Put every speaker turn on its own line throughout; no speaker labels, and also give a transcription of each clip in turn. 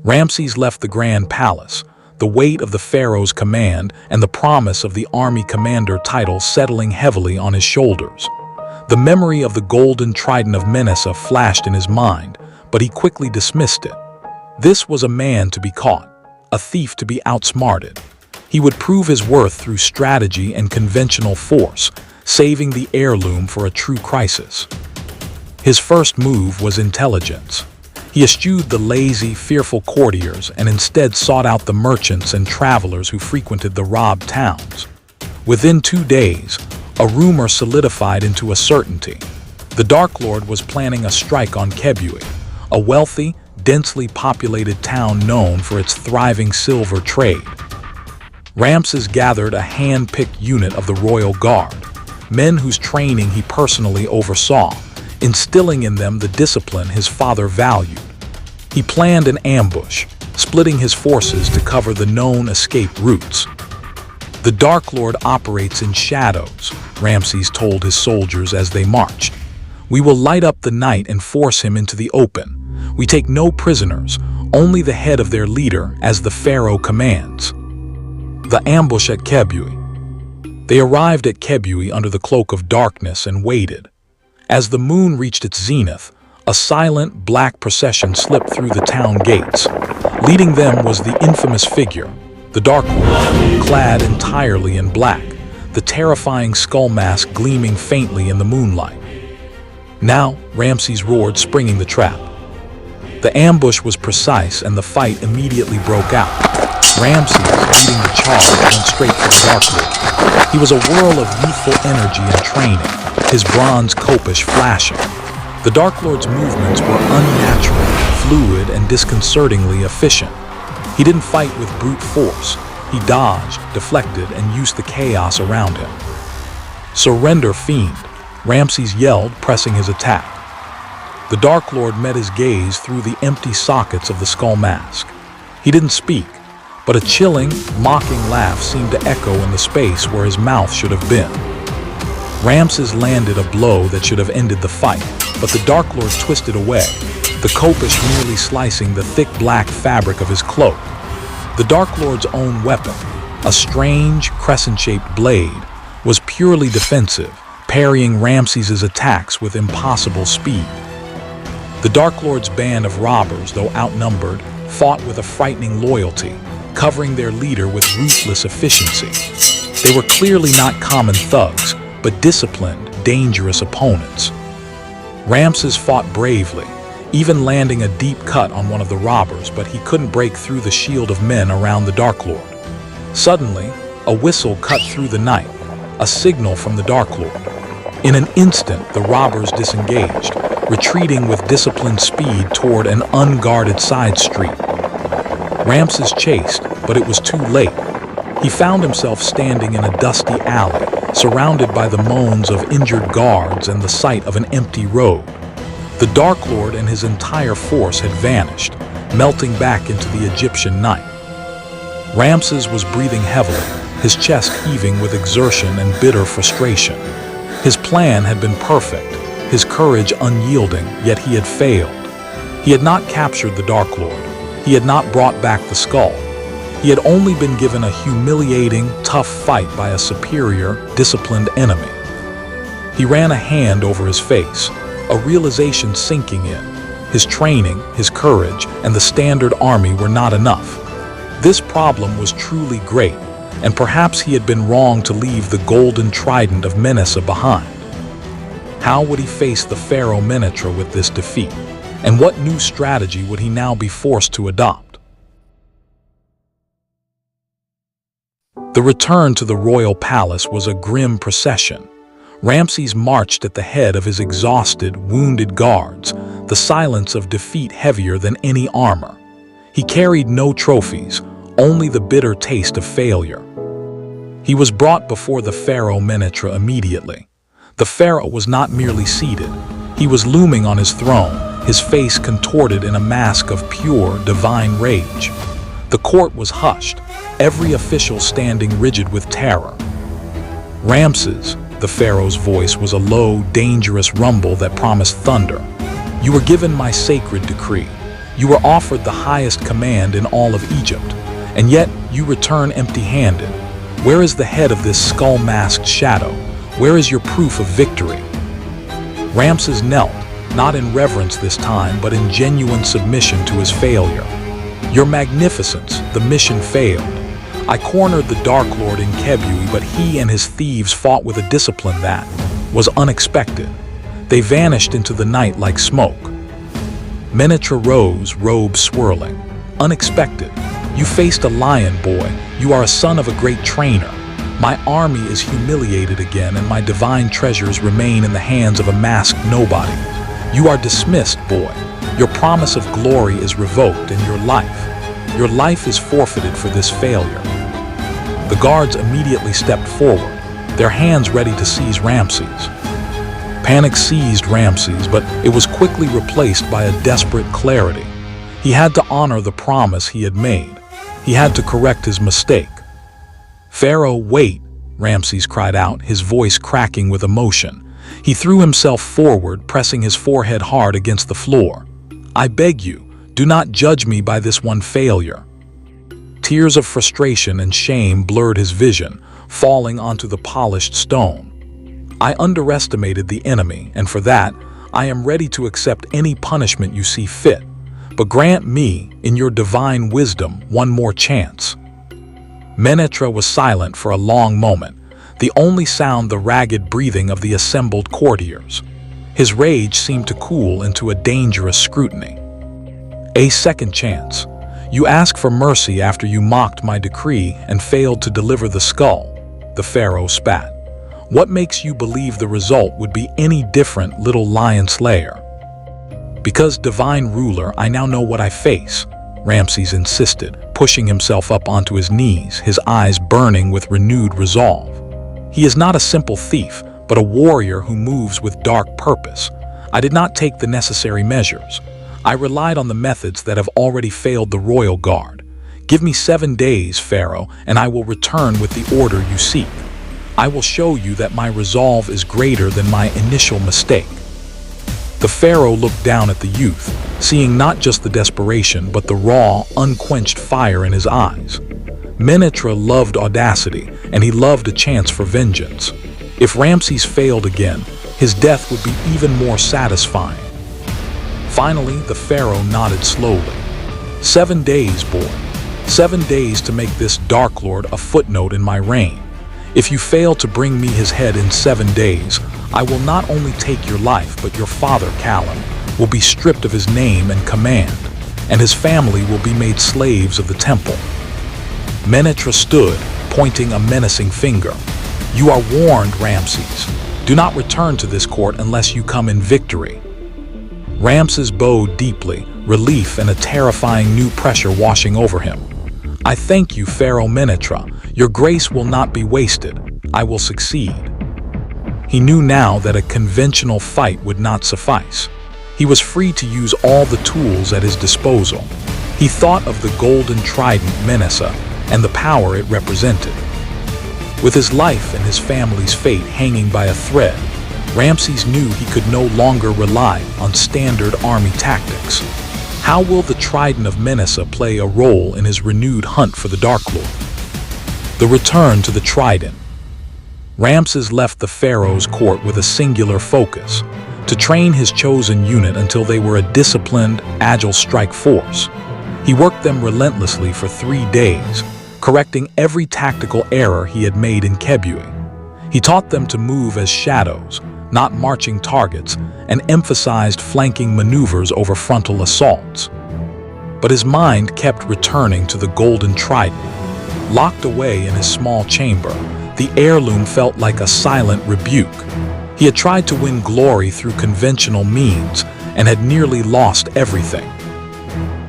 Ramses left the grand palace, the weight of the pharaoh's command and the promise of the army commander title settling heavily on his shoulders. The memory of the golden trident of Menesa flashed in his mind, but he quickly dismissed it. This was a man to be caught, a thief to be outsmarted. He would prove his worth through strategy and conventional force, saving the heirloom for a true crisis. His first move was intelligence. He eschewed the lazy, fearful courtiers and instead sought out the merchants and travelers who frequented the robbed towns. Within 2 days, a rumor solidified into a certainty. The Dark Lord was planning a strike on Kebui, a wealthy, densely populated town known for its thriving silver trade. Ramses gathered a hand-picked unit of the royal guard, men whose training he personally oversaw, instilling in them the discipline his father valued. He planned an ambush, splitting his forces to cover the known escape routes. The Dark Lord operates in shadows, Ramses told his soldiers as they marched. We will light up the night and force him into the open. We take no prisoners, only the head of their leader as the pharaoh commands. The ambush at Kebui. They arrived at Kebui under the cloak of darkness and waited. As the moon reached its zenith, a silent black procession slipped through the town gates. Leading them was the infamous figure, the Dark Lord, clad entirely in black, the terrifying skull mask gleaming faintly in the moonlight. Now, Ramses roared, springing the trap. The ambush was precise and the fight immediately broke out. Ramses, leading the charge, went straight for the Dark Lord. He was a whirl of youthful energy and training, his bronze khopesh flashing. The Dark Lord's movements were unnatural, fluid, and disconcertingly efficient. He didn't fight with brute force. He dodged, deflected, and used the chaos around him. "Surrender, fiend," Ramses yelled, pressing his attack. The Dark Lord met his gaze through the empty sockets of the skull mask. He didn't speak, but a chilling, mocking laugh seemed to echo in the space where his mouth should have been. Ramses landed a blow that should have ended the fight, but the Dark Lord twisted away, the khopesh merely slicing the thick black fabric of his cloak. The Dark Lord's own weapon, a strange, crescent-shaped blade, was purely defensive, parrying Ramses's attacks with impossible speed. The Dark Lord's band of robbers, though outnumbered, fought with a frightening loyalty, covering their leader with ruthless efficiency. They were clearly not common thugs, but disciplined, dangerous opponents. Ramses fought bravely, even landing a deep cut on one of the robbers, but he couldn't break through the shield of men around the Dark Lord. Suddenly, a whistle cut through the night, a signal from the Dark Lord. In an instant, the robbers disengaged, retreating with disciplined speed toward an unguarded side street. Ramses chased, but it was too late. He found himself standing in a dusty alley, surrounded by the moans of injured guards and the sight of an empty road. The Dark Lord and his entire force had vanished, melting back into the Egyptian night. Ramses was breathing heavily, his chest heaving with exertion and bitter frustration. His plan had been perfect, his courage unyielding, yet he had failed. He had not captured the Dark Lord. He had not brought back the skull. He had only been given a humiliating, tough fight by a superior, disciplined enemy. He ran a hand over his face, a realization sinking in. His training, his courage, and the standard army were not enough. This problem was truly great, and perhaps he had been wrong to leave the golden trident of Menesa behind. How would he face the pharaoh Menetra with this defeat? And what new strategy would he now be forced to adopt? The return to the royal palace was a grim procession. Ramses marched at the head of his exhausted, wounded guards, the silence of defeat heavier than any armor. He carried no trophies, only the bitter taste of failure. He was brought before the pharaoh Menetra immediately. The pharaoh was not merely seated. He was looming on his throne, his face contorted in a mask of pure, divine rage. The court was hushed, every official standing rigid with terror. "Ramses," the pharaoh's voice was a low, dangerous rumble that promised thunder. "You were given my sacred decree. You were offered the highest command in all of Egypt, and yet you return empty-handed. Where is the head of this skull-masked shadow? Where is your proof of victory?" Ramses knelt, not in reverence this time, but in genuine submission to his failure. "Your Magnificence, the mission failed. I cornered the Dark Lord in Kebui, but he and his thieves fought with a discipline that was unexpected. They vanished into the night like smoke." Menetra rose, robe swirling. "Unexpected. You faced a lion, boy. You are a son of a great trainer. My army is humiliated again, and my divine treasures remain in the hands of a masked nobody. You are dismissed, boy. Your promise of glory is revoked, and your life is forfeited for this failure." The guards immediately stepped forward, their hands ready to seize Ramses. Panic seized Ramses, but it was quickly replaced by a desperate clarity. He had to honor the promise he had made. He had to correct his mistake. "Pharaoh, wait!" Ramses cried out, his voice cracking with emotion. He threw himself forward, pressing his forehead hard against the floor. "I beg you, do not judge me by this one failure." Tears of frustration and shame blurred his vision, falling onto the polished stone. "I underestimated the enemy, and for that, I am ready to accept any punishment you see fit. But grant me, in your divine wisdom, one more chance." Menetra was silent for a long moment, the only sound the ragged breathing of the assembled courtiers. His rage seemed to cool into a dangerous scrutiny. "A second chance. You ask for mercy after you mocked my decree and failed to deliver the skull," the pharaoh spat. "What makes you believe the result would be any different, little lion slayer?" "Because, divine ruler, I now know what I face," Ramses insisted, pushing himself up onto his knees, his eyes burning with renewed resolve. "He is not a simple thief, but a warrior who moves with dark purpose. I did not take the necessary measures. I relied on the methods that have already failed the royal guard. Give me 7 days, Pharaoh, and I will return with the order you seek. I will show you that my resolve is greater than my initial mistake." The pharaoh looked down at the youth, seeing not just the desperation, but the raw, unquenched fire in his eyes. Menetra loved audacity, and he loved a chance for vengeance. If Ramses failed again, his death would be even more satisfying. Finally, the pharaoh nodded slowly. 7 days, boy. 7 days to make this Dark Lord a footnote in my reign. If you fail to bring me his head in 7 days, I will not only take your life, but your father, Callum, will be stripped of his name and command, and his family will be made slaves of the temple. Menetra stood, pointing a menacing finger. "You are warned, Ramses. Do not return to this court unless you come in victory." Ramses bowed deeply, relief and a terrifying new pressure washing over him. "I thank you, Pharaoh Menetra. Your grace will not be wasted. I will succeed." He knew now that a conventional fight would not suffice. He was free to use all the tools at his disposal. He thought of the golden trident Menesa and the power it represented. With his life and his family's fate hanging by a thread, Ramses knew he could no longer rely on standard army tactics. How will the trident of Menesa play a role in his renewed hunt for the Dark Lord? The return to the trident. Ramses left the pharaoh's court with a singular focus: to train his chosen unit until they were a disciplined, agile strike force. He worked them relentlessly for 3 days, correcting every tactical error he had made in Kebui. He taught them to move as shadows, not marching targets, and emphasized flanking maneuvers over frontal assaults. But his mind kept returning to the golden trident. Locked away in his small chamber, the heirloom felt like a silent rebuke. He had tried to win glory through conventional means and had nearly lost everything.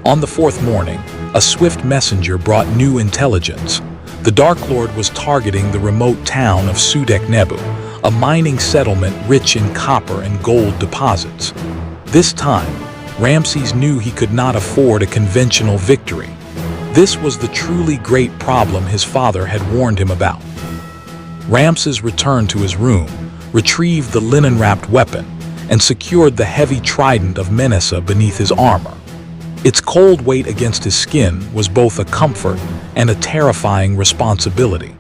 On the 4th morning, a swift messenger brought new intelligence. The Dark Lord was targeting the remote town of Sudek Nebu, a mining settlement rich in copper and gold deposits. This time, Ramses knew he could not afford a conventional victory. This was the truly great problem his father had warned him about. Ramses returned to his room, retrieved the linen-wrapped weapon, and secured the heavy trident of Menesa beneath his armor. Its cold weight against his skin was both a comfort and a terrifying responsibility.